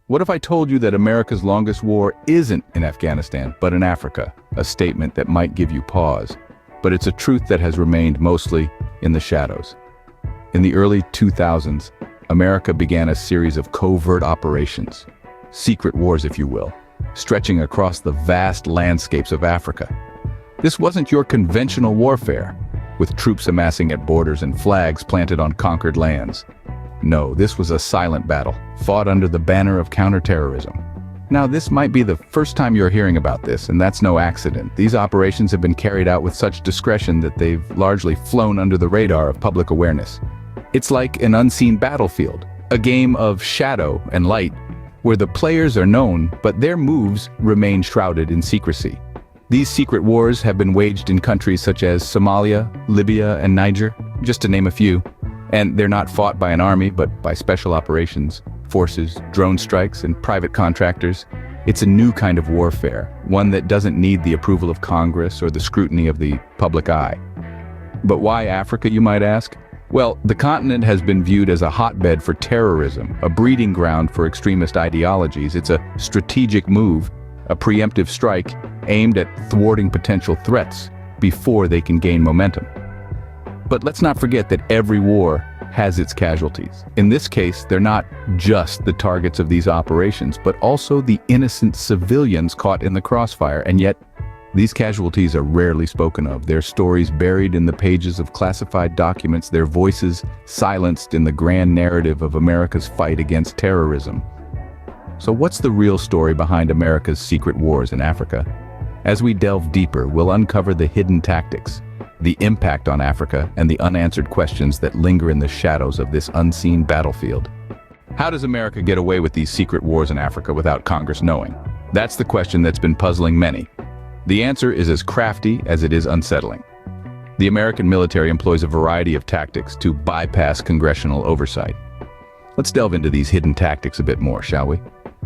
What if I told you that America's longest war isn't in Afghanistan, but in Africa? A statement that might give you pause, but it's a truth that has remained mostly in the shadows. In the early 2000s, America began a series of covert operations, secret wars if you will, stretching across the vast landscapes of Africa. This wasn't your conventional warfare, with troops amassing at borders and flags planted on conquered lands. No, this was a silent battle, fought under the banner of counterterrorism. Now, this might be the first time you're hearing about this, and that's no accident. These operations have been carried out with such discretion that they've largely flown under the radar of public awareness. It's like an unseen battlefield, a game of shadow and light, where the players are known, but their moves remain shrouded in secrecy. These secret wars have been waged in countries such as Somalia, Libya, and Niger, just to name a few. And they're not fought by an army, but by special operations, forces, drone strikes, and private contractors. It's a new kind of warfare, one that doesn't need the approval of Congress or the scrutiny of the public eye. But why Africa, you might ask? Well, the continent has been viewed as a hotbed for terrorism, a breeding ground for extremist ideologies. It's a strategic move, a preemptive strike aimed at thwarting potential threats before they can gain momentum. But let's not forget that every war has its casualties. In this case, they're not just the targets of these operations, but also the innocent civilians caught in the crossfire. And yet, these casualties are rarely spoken of, their stories buried in the pages of classified documents, their voices silenced in the grand narrative of America's fight against terrorism. So what's the real story behind America's secret wars in Africa? As we delve deeper, we'll uncover the hidden tactics, the impact on Africa, and the unanswered questions that linger in the shadows of this unseen battlefield. How does America get away with these secret wars in Africa without Congress knowing? That's the question that's been puzzling many. The answer is as crafty as it is unsettling. The American military employs a variety of tactics to bypass congressional oversight. Let's delve into these hidden tactics a bit more, shall we?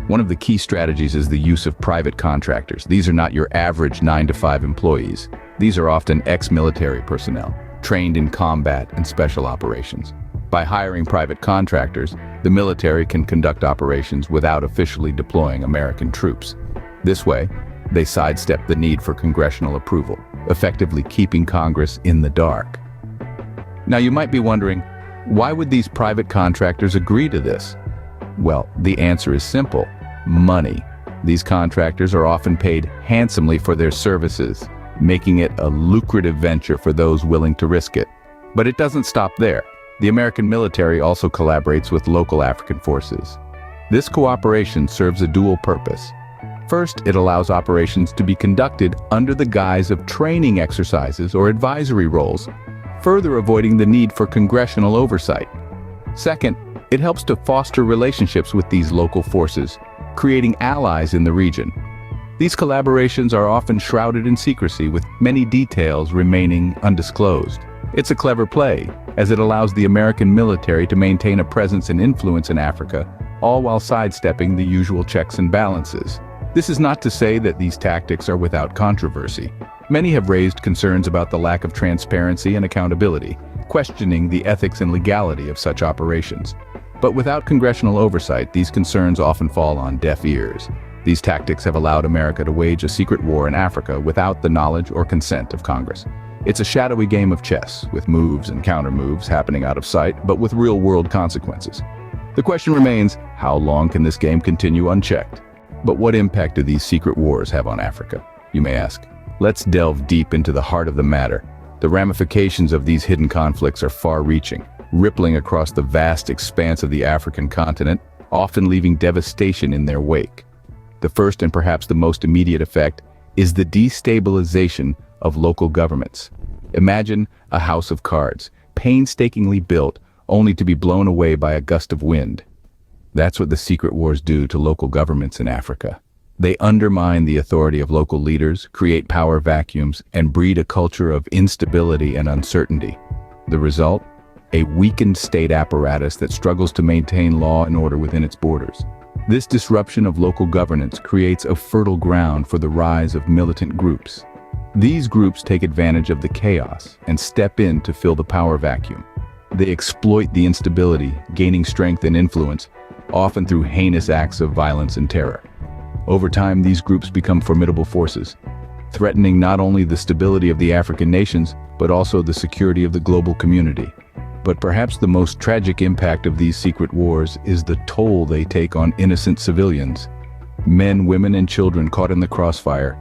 One of the key strategies is the use of private contractors. These are not your average 9-to-5 employees. These are often ex-military personnel, trained in combat and special operations. By hiring private contractors, the military can conduct operations without officially deploying American troops. This way, they sidestep the need for congressional approval, effectively keeping Congress in the dark. Now, you might be wondering, why would these private contractors agree to this? Well, the answer is simple: money. These contractors are often paid handsomely for their services, making it a lucrative venture for those willing to risk it. But it doesn't stop there. The American military also collaborates with local African forces. This cooperation serves a dual purpose. First, it allows operations to be conducted under the guise of training exercises or advisory roles, further avoiding the need for congressional oversight. Second, it helps to foster relationships with these local forces, creating allies in the region. These collaborations are often shrouded in secrecy, with many details remaining undisclosed. It's a clever play, as it allows the American military to maintain a presence and influence in Africa, all while sidestepping the usual checks and balances. This is not to say that these tactics are without controversy. Many have raised concerns about the lack of transparency and accountability, questioning the ethics and legality of such operations. But without congressional oversight, these concerns often fall on deaf ears. These tactics have allowed America to wage a secret war in Africa without the knowledge or consent of Congress. It's a shadowy game of chess, with moves and counter-moves happening out of sight, but with real-world consequences. The question remains, how long can this game continue unchecked? But what impact do these secret wars have on Africa, you may ask? Let's delve deep into the heart of the matter. The ramifications of these hidden conflicts are far-reaching, rippling across the vast expanse of the African continent, often leaving devastation in their wake. The first and perhaps the most immediate effect is the destabilization of local governments. Imagine a house of cards, painstakingly built, only to be blown away by a gust of wind. That's what the secret wars do to local governments in Africa. They undermine the authority of local leaders, create power vacuums, and breed a culture of instability and uncertainty. The result? A weakened state apparatus that struggles to maintain law and order within its borders. This disruption of local governance creates a fertile ground for the rise of militant groups. These groups take advantage of the chaos and step in to fill the power vacuum. They exploit the instability, gaining strength and influence, often through heinous acts of violence and terror. Over time, these groups become formidable forces, threatening not only the stability of the African nations, but also the security of the global community. But perhaps the most tragic impact of these secret wars is the toll they take on innocent civilians. Men, women, and children caught in the crossfire,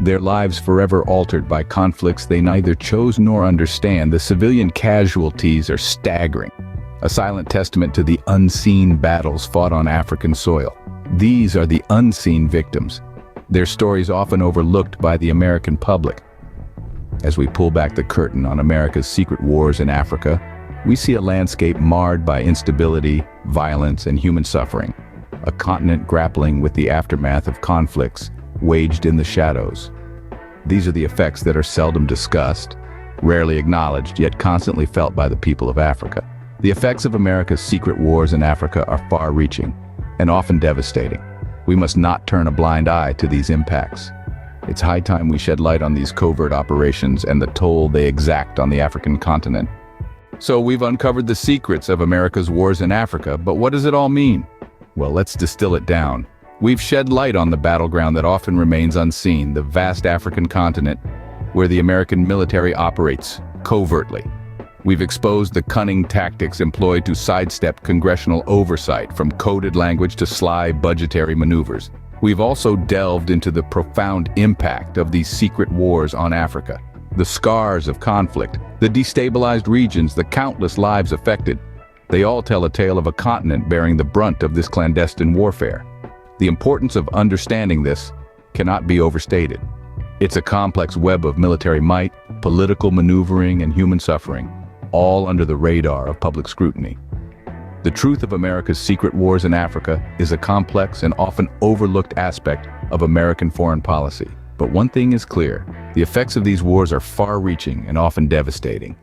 their lives forever altered by conflicts they neither chose nor understand. The civilian casualties are staggering, a silent testament to the unseen battles fought on African soil. These are the unseen victims, their stories often overlooked by the American public. As we pull back the curtain on America's secret wars in Africa, we see a landscape marred by instability, violence, and human suffering, a continent grappling with the aftermath of conflicts waged in the shadows. These are the effects that are seldom discussed, rarely acknowledged, yet constantly felt by the people of Africa. The effects of America's secret wars in Africa are far-reaching and often devastating. We must not turn a blind eye to these impacts. It's high time we shed light on these covert operations and the toll they exact on the African continent. So we've uncovered the secrets of America's wars in Africa, but what does it all mean? Well, let's distill it down. We've shed light on the battleground that often remains unseen, the vast African continent where the American military operates covertly. We've exposed the cunning tactics employed to sidestep congressional oversight, from coded language to sly budgetary maneuvers. We've also delved into the profound impact of these secret wars on Africa. The scars of conflict, the destabilized regions, the countless lives affected. They all tell a tale of a continent bearing the brunt of this clandestine warfare. The importance of understanding this cannot be overstated. It's a complex web of military might, political maneuvering, and human suffering, all under the radar of public scrutiny. The truth of America's secret wars in Africa is a complex and often overlooked aspect of American foreign policy. But one thing is clear: the effects of these wars are far-reaching and often devastating.